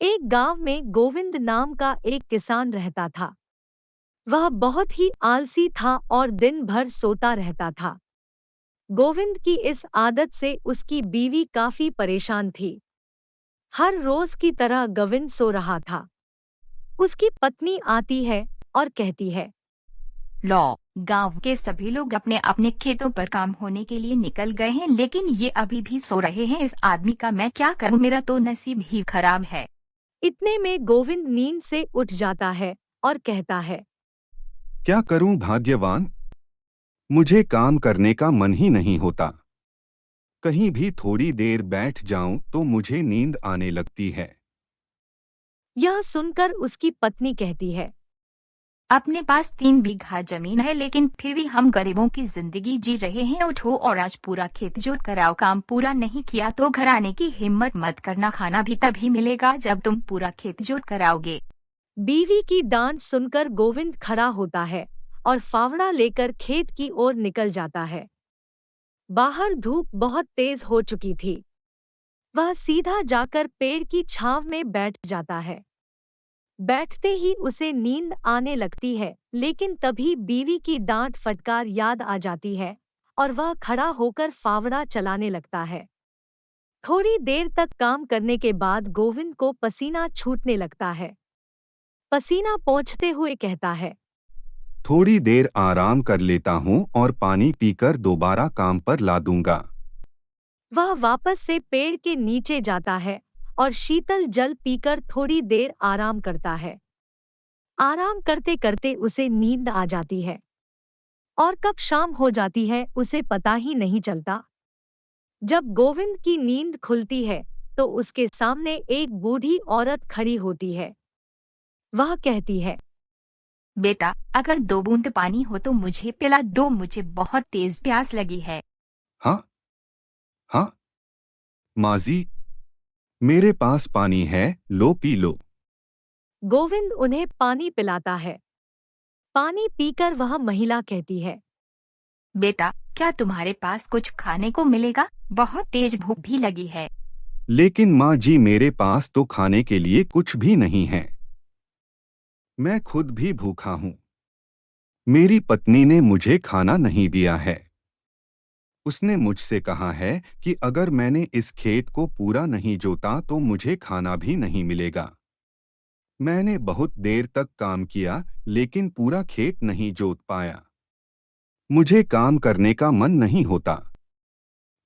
एक गांव में गोविंद नाम का एक किसान रहता था। वह बहुत ही आलसी था और दिन भर सोता रहता था। गोविंद की इस आदत से उसकी बीवी काफी परेशान थी। हर रोज की तरह गोविंद सो रहा था। उसकी पत्नी आती है और कहती है, लो, गांव के सभी लोग अपने अपने खेतों पर काम होने के लिए निकल गए हैं, लेकिन ये अभी भी सो रहे हैं। इस आदमी का मैं क्या करूं, मेरा तो नसीब ही खराब है। इतने में गोविंद नींद से उठ जाता है और कहता है, क्या करूं भाग्यवान, मुझे काम करने का मन ही नहीं होता। कहीं भी थोड़ी देर बैठ जाऊं तो मुझे नींद आने लगती है। यह सुनकर उसकी पत्नी कहती है, अपने पास 3 बीघा जमीन है, लेकिन फिर भी हम गरीबों की जिंदगी जी रहे हैं। उठो और आज पूरा खेत जोत कराओ। काम पूरा नहीं किया तो घर आने की हिम्मत मत करना। खाना भी तभी मिलेगा जब तुम पूरा खेत जोत कराओगे। बीवी की डांट सुनकर गोविंद खड़ा होता है और फावड़ा लेकर खेत की ओर निकल जाता है। बाहर धूप बहुत तेज हो चुकी थी। वह सीधा जाकर पेड़ की छांव में बैठ जाता है। बैठते ही उसे नींद आने लगती है, लेकिन तभी बीवी की डांट फटकार याद आ जाती है और वह खड़ा होकर फावड़ा चलाने लगता है। थोड़ी देर तक काम करने के बाद गोविंद को पसीना छूटने लगता है। पसीना पोंछते हुए कहता है, थोड़ी देर आराम कर लेता हूं और पानी पीकर दोबारा काम पर ला दूंगा। वह वापस से पेड़ के नीचे जाता है और शीतल जल पीकर थोड़ी देर आराम करता है। आराम करते करते उसे नींद आ जाती है और कब शाम हो जाती है उसे पता ही नहीं चलता। जब गोविंद की नींद खुलती है तो उसके सामने एक बूढ़ी औरत खड़ी होती है। वह कहती है, बेटा, अगर 2 बूंद पानी हो तो मुझे पिला दो, मुझे बहुत तेज प्यास लगी है। हाँ हाँ माजी, मेरे पास पानी है, लो पी लो। गोविंद उन्हें पानी पिलाता है। पानी पीकर वह महिला कहती है, बेटा, क्या तुम्हारे पास कुछ खाने को मिलेगा? बहुत तेज भूख भी लगी है। लेकिन माँ जी, मेरे पास तो खाने के लिए कुछ भी नहीं है। मैं खुद भी भूखा हूँ। मेरी पत्नी ने मुझे खाना नहीं दिया है। उसने मुझसे कहा है कि अगर मैंने इस खेत को पूरा नहीं जोता तो मुझे खाना भी नहीं मिलेगा। मैंने बहुत देर तक काम किया, लेकिन पूरा खेत नहीं जोत पाया। मुझे काम करने का मन नहीं होता।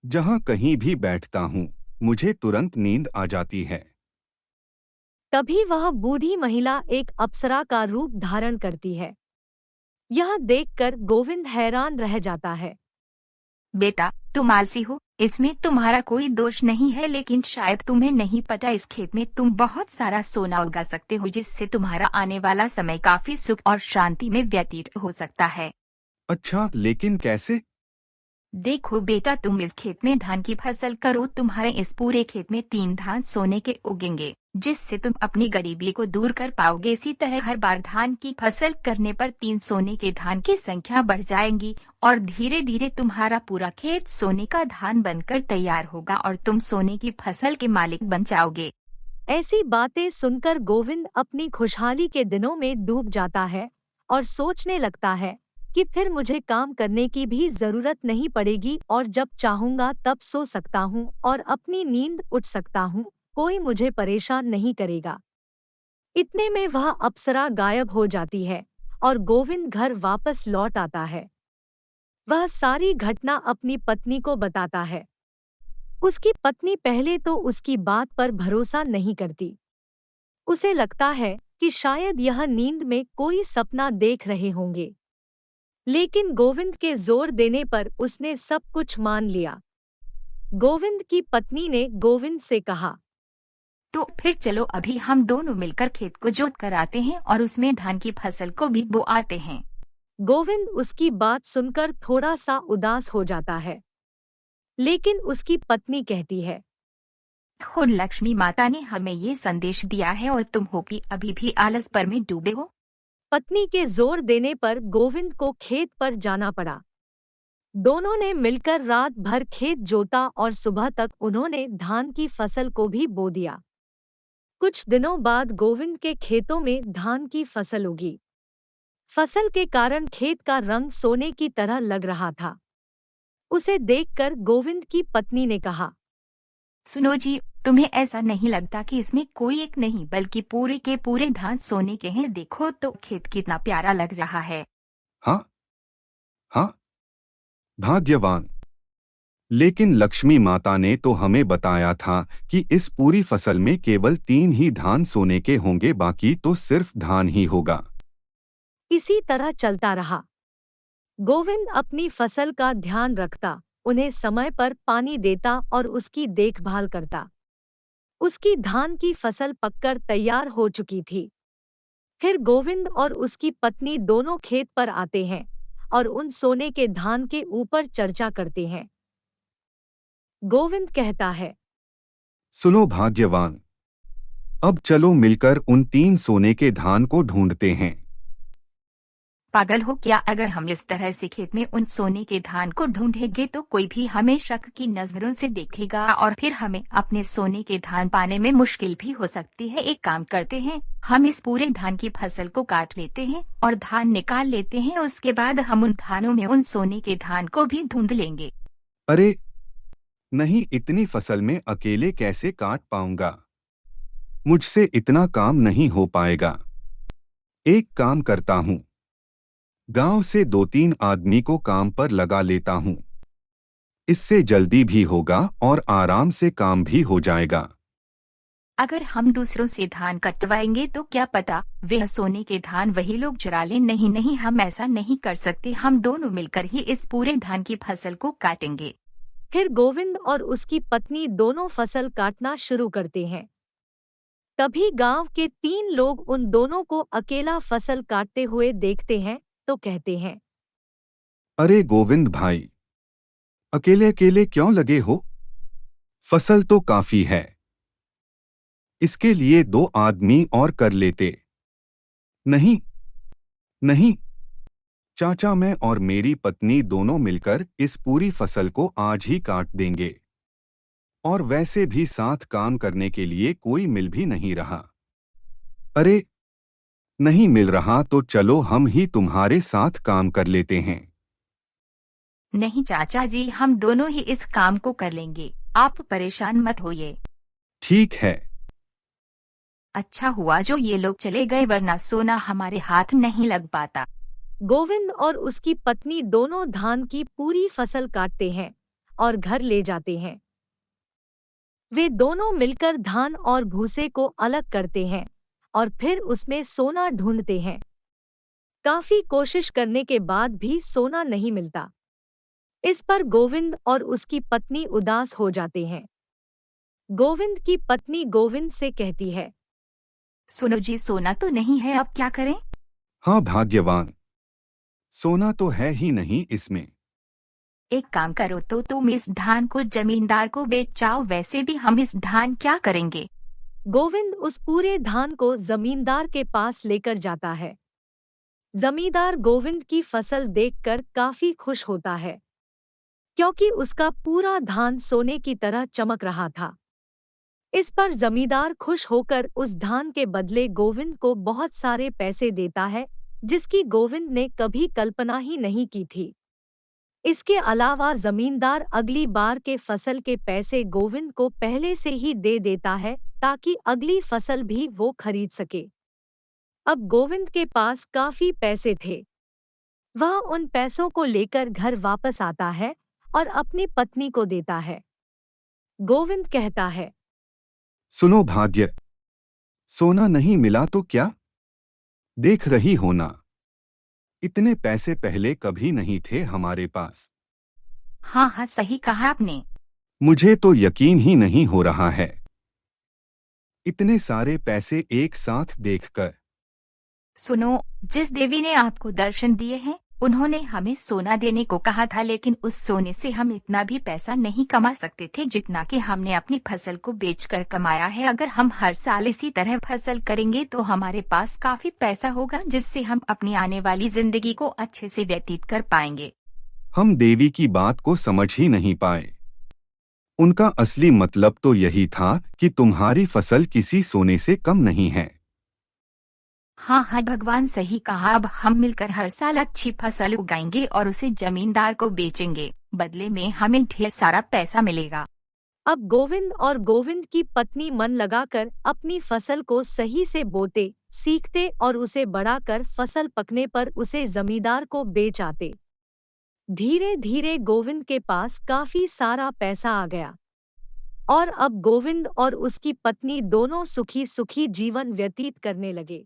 जहाँ कहीं भी बैठता हूँ, मुझे तुरंत नींद आ जाती है। तभी वह बूढ़ी महिला एक अप्सरा का रूप धारण करती है। यह देखकर गोविंद हैरान रह जाता है। बेटा, तुम आलसी हो, इसमें तुम्हारा कोई दोष नहीं है, लेकिन शायद तुम्हें नहीं पता, इस खेत में तुम बहुत सारा सोना उगा सकते हो, जिससे तुम्हारा आने वाला समय काफी सुख और शांति में व्यतीत हो सकता है। अच्छा, लेकिन कैसे? देखो बेटा, तुम इस खेत में धान की फसल करो। तुम्हारे इस पूरे खेत में 3 धान सोने के उगेंगे, जिससे तुम अपनी गरीबी को दूर कर पाओगे। इसी तरह हर बार धान की फसल करने पर 3 सोने के धान की संख्या बढ़ जाएंगी और धीरे धीरे तुम्हारा पूरा खेत सोने का धान बनकर तैयार होगा और तुम सोने की फसल के मालिक बन जाओगे। ऐसी बातें सुनकर गोविंद अपनी खुशहाली के दिनों में डूब जाता है और सोचने लगता है कि फिर मुझे काम करने की भी जरूरत नहीं पड़ेगी और जब चाहूंगा तब सो सकता हूँ और अपनी नींद उठ सकता हूँ। कोई मुझे परेशान नहीं करेगा। इतने में वह अप्सरा गायब हो जाती है और गोविंद घर वापस लौट आता है। वह सारी घटना अपनी पत्नी को बताता है। उसकी पत्नी पहले तो उसकी बात पर भरोसा नहीं करती। उसे लगता है कि शायद यह नींद में कोई सपना देख रहे होंगे। लेकिन गोविंद के जोर देने पर उसने सब कुछ मान लिया। गोविंद की पत्नी ने गोविंद से कहा, तो फिर चलो अभी हम दोनों मिलकर खेत को जोत कर आते हैं और उसमें धान की फसल को भी बो आते हैं। गोविंद उसकी बात सुनकर थोड़ा सा उदास हो जाता है। लेकिन उसकी पत्नी कहती है, खुद लक्ष्मी माता ने हमें ये संदेश दिया है और तुम हो कि अभी भी आलस पर में डूबे हो। पत्नी के जोर देने पर गोविंद को खेत पर जाना पड़ा। दोनों ने मिलकर रात भर खेत जोता और सुबह तक उन्होंने धान की फसल को भी बो दिया। कुछ दिनों बाद गोविंद के खेतों में धान की फसल उगी। फसल के कारण खेत का रंग सोने की तरह लग रहा था। उसे देखकर गोविंद की पत्नी ने कहा, सुनो जी, तुम्हें ऐसा नहीं लगता कि इसमें कोई एक नहीं बल्कि पूरे के पूरे धान सोने के हैं? देखो तो खेत कितना प्यारा लग रहा है। हाँ हाँ, भाग्यवान। लेकिन लक्ष्मी माता ने तो हमें बताया था कि इस पूरी फसल में केवल 3 ही धान सोने के होंगे, बाकी तो सिर्फ धान ही होगा। इसी तरह चलता रहा। गोविंद अपनी फसल का ध्यान रखता, उन्हें समय पर पानी देता और उसकी देखभाल करता। उसकी धान की फसल पककर तैयार हो चुकी थी। फिर गोविंद और उसकी पत्नी दोनों खेत पर आते हैं और उन सोने के धान के ऊपर चर्चा करते हैं। गोविंद कहता है, सुनो भाग्यवान, अब चलो मिलकर उन 3 सोने के धान को ढूंढते हैं। पागल हो क्या? अगर हम इस तरह से खेत में उन सोने के धान को ढूंढेंगे तो कोई भी हमें शक की नजरों से देखेगा और फिर हमें अपने सोने के धान पाने में मुश्किल भी हो सकती है। एक काम करते हैं, हम इस पूरे धान की फसल को काट लेते हैं और धान निकाल लेते हैं। उसके बाद हम उन धानों में उन सोने के धान को भी ढूंढ लेंगे। अरे नहीं, इतनी फसल में अकेले कैसे काट पाऊंगा? मुझसे इतना काम नहीं हो पाएगा। एक काम करता हूँ, गांव से 2-3 आदमी को काम पर लगा लेता हूँ। इससे जल्दी भी होगा और आराम से काम भी हो जाएगा। अगर हम दूसरों से धान कटवाएंगे तो क्या पता वह सोने के धान वही लोग चुरा लें। नहीं नहीं, हम ऐसा नहीं कर सकते। हम दोनों मिलकर ही इस पूरे धान की फसल को काटेंगे। फिर गोविंद और उसकी पत्नी दोनों फसल काटना शुरू करते हैं। तभी गांव के 3 लोग उन दोनों को अकेला फसल काटते हुए देखते हैं तो कहते हैं, अरे गोविंद भाई, अकेले अकेले क्यों लगे हो? फसल तो काफी है, इसके लिए 2 आदमी और कर लेते। नहीं नहीं चाचा, मैं और मेरी पत्नी दोनों मिलकर इस पूरी फसल को आज ही काट देंगे। और वैसे भी साथ काम करने के लिए कोई मिल भी नहीं रहा। अरे नहीं मिल रहा तो चलो हम ही तुम्हारे साथ काम कर लेते हैं। नहीं चाचा जी, हम दोनों ही इस काम को कर लेंगे, आप परेशान मत होइए। ठीक है। अच्छा हुआ जो ये लोग चले गए, वरना सोना हमारे हाथ नहीं लग पाता। गोविंद और उसकी पत्नी दोनों धान की पूरी फसल काटते हैं और घर ले जाते हैं। वे दोनों मिलकर धान और भूसे को अलग करते हैं और फिर उसमें सोना ढूंढते हैं। काफी कोशिश करने के बाद भी सोना नहीं मिलता। इस पर गोविंद और उसकी पत्नी उदास हो जाते हैं। गोविंद की पत्नी गोविंद से कहती है, सुनो जी, सोना तो नहीं है, अब क्या करें? हाँ भाग्यवान, सोना तो है ही नहीं इसमें। एक काम करो तो तुम इस धान को जमींदार को बेच जाओ, वैसे भी हम इस धान क्या करेंगे। गोविंद उस पूरे धान को जमींदार के पास लेकर जाता है। जमींदार गोविंद की फसल देखकर काफी खुश होता है, क्योंकि उसका पूरा धान सोने की तरह चमक रहा था। इस पर जमींदार खुश होकर उस धान के बदले गोविंद को बहुत सारे पैसे देता है, जिसकी गोविंद ने कभी कल्पना ही नहीं की थी। इसके अलावा जमींदार अगली बार के फसल के पैसे गोविंद को पहले से ही दे देता है, ताकि अगली फसल भी वो खरीद सके। अब गोविंद के पास काफी पैसे थे। वह उन पैसों को लेकर घर वापस आता है और अपनी पत्नी को देता है। गोविंद कहता है, सुनो भाग्य, सोना नहीं मिला तो क्या? देख रही हो ना, इतने पैसे पहले कभी नहीं थे हमारे पास। हाँ हाँ, सही कहा आपने। मुझे तो यकीन ही नहीं हो रहा है, इतने सारे पैसे एक साथ देखकर। सुनो, जिस देवी ने आपको दर्शन दिए हैं उन्होंने हमें सोना देने को कहा था, लेकिन उस सोने से हम इतना भी पैसा नहीं कमा सकते थे जितना कि हमने अपनी फसल को बेचकर कमाया है। अगर हम हर साल इसी तरह फसल करेंगे तो हमारे पास काफी पैसा होगा, जिससे हम अपनी आने वाली जिंदगी को अच्छे से व्यतीत कर पाएंगे। हम देवी की बात को समझ ही नहीं पाए। उनका असली मतलब तो यही था कि तुम्हारी फसल किसी सोने से कम नहीं है। हाँ हाँ, भगवान सही कहा। अब हम मिलकर हर साल अच्छी फसल उगाएंगे और उसे जमींदार को बेचेंगे। बदले में हमें ढेर सारा पैसा मिलेगा। अब गोविंद और गोविंद की पत्नी मन लगाकर अपनी फसल को सही से बोते, सीखते और उसे बढ़ाकर फसल पकने पर उसे जमींदार को बेच आते। धीरे धीरे गोविंद के पास काफी सारा पैसा आ गया और अब गोविंद और उसकी पत्नी दोनों सुखी सुखी जीवन व्यतीत करने लगे।